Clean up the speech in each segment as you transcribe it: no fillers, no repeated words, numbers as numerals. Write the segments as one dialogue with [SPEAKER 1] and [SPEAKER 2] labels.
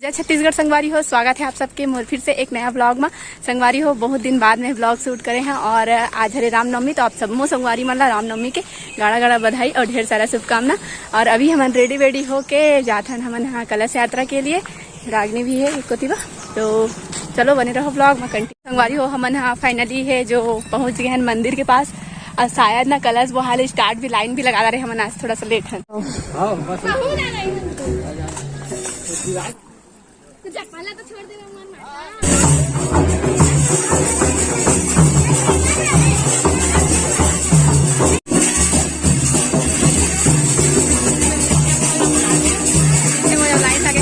[SPEAKER 1] जय छत्तीसगढ़ संगवारी हो, स्वागत है आप सबके मोर फिर से एक नया ब्लॉग में। संगवारी हो, बहुत दिन बाद में ब्लॉग शूट करे हैं और आज हरे रामनवमी, तो आप सब मो संगवारी मन ला रामनवमी के गाड़ा गाड़ा बधाई और ढेर सारा शुभकामना। और अभी हम रेडी वेडी होके जाते हैं हम यहाँ कलश यात्रा के लिए। रागनी भी है कोतिबा, तो चलो बने रहो ब्लॉग में कंटिन्यू। संगवारी हो, हम यहाँ फाइनली है जो पहुँच गए हैं मंदिर के पास और शायद ना कलश वो हाल स्टार्ट भी लाइन भी लगा रहे। हम आज थोड़ा सा लेट है। तो छोड़ दे लाइन लगे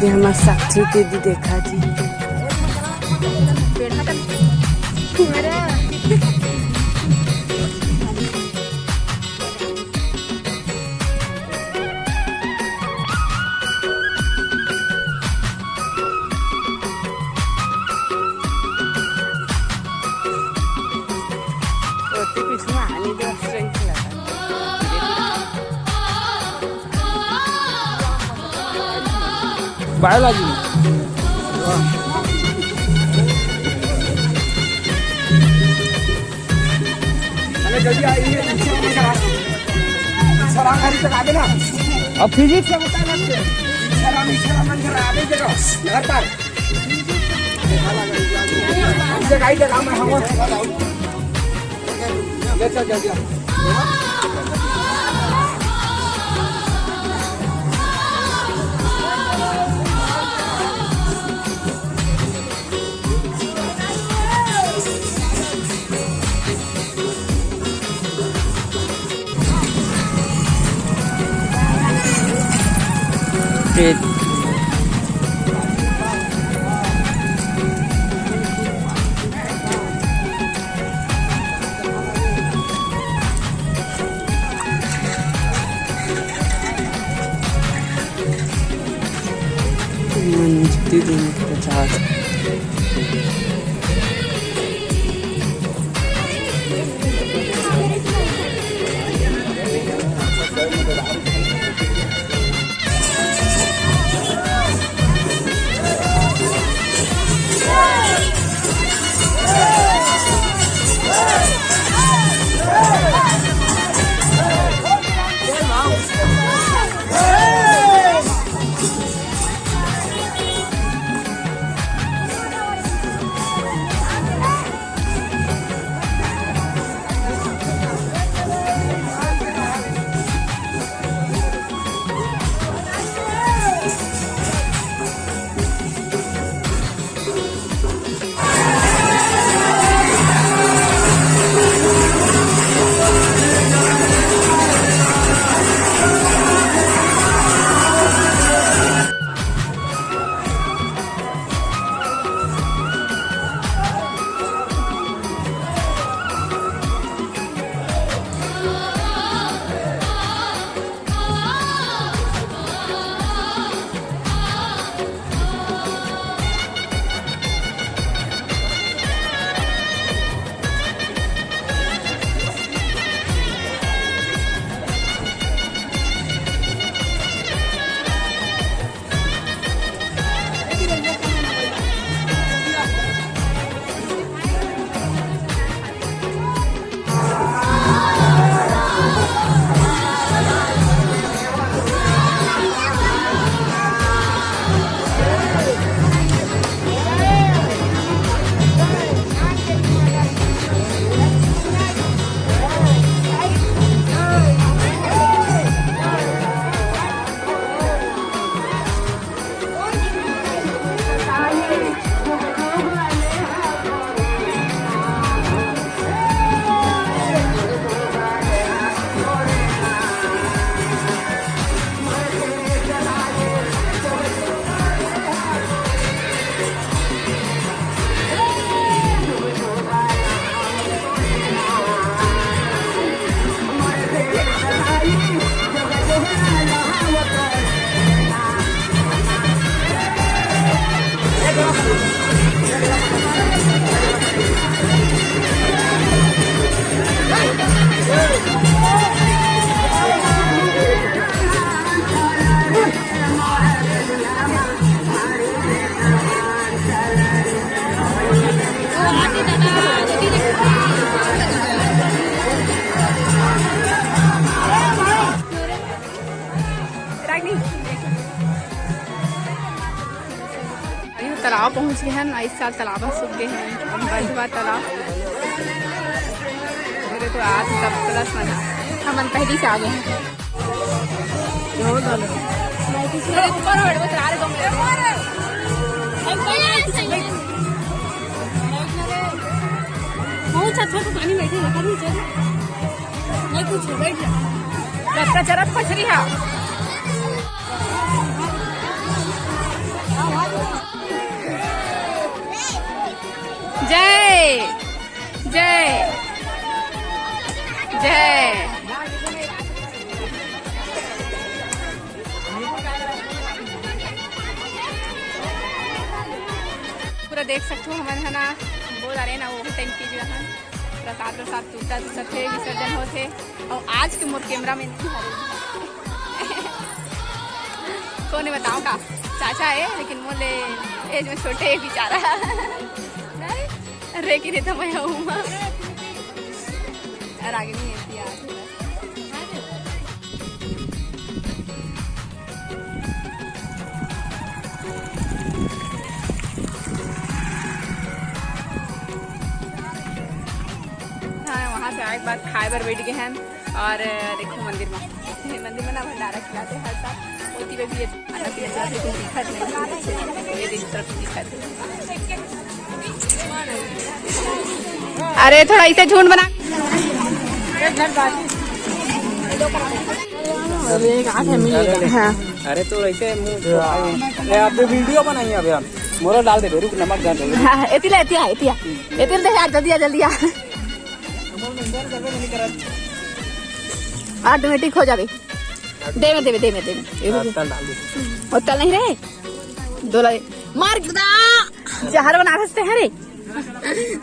[SPEAKER 1] हम साक्षी दीदी देखा जी।
[SPEAKER 2] बायोलॉजी अब फिजिक्स का बता मंदिर 50
[SPEAKER 1] तालाब पहुंच गए हैं। इस साल तालाब सूख गए हैं, बंद हुआ तालाब। देखो आज सब प्लस मजा, हम पहली से आ गए हैं। पानी बैठे नहीं कुछ बैठ जा चरत पछरी है। जय जय जय। पूरा देख सकते हो हमारे है ना, बहुत आ रहे हैं ना वो टाइम की जो है प्रसाद टूटा थे, विसर्जन होते। और आज के मोर कैमरा में नहीं कौन बताऊँ का चाचा है, लेकिन मोले एज में छोटे है बेचारा। अरे कि नहीं तो मैं हूँ रागिनी है यार। हाँ वहाँ से आए बाद खाए बार बैठ गए हैं। और देखो मंदिर में ना भंडारा खिलाते हर साल। होती में भी खाना पीना चला, लेकिन दिक्कत नहीं, ये दिन तरफ दिक्कत है। अरे थोड़ा इसे झुंड बना। हाँ।
[SPEAKER 2] अरे तो ऐसे आप वीडियो बनाइए अभी हम मोरा डाल दे रुक नमक डाल दे।
[SPEAKER 1] हाँ एतिला दे यार, जल्दी आ। ऑटोमेटिक हो जावे। दे में तल नहीं रहे दो लगे मार जहर बना सकते हैं रे।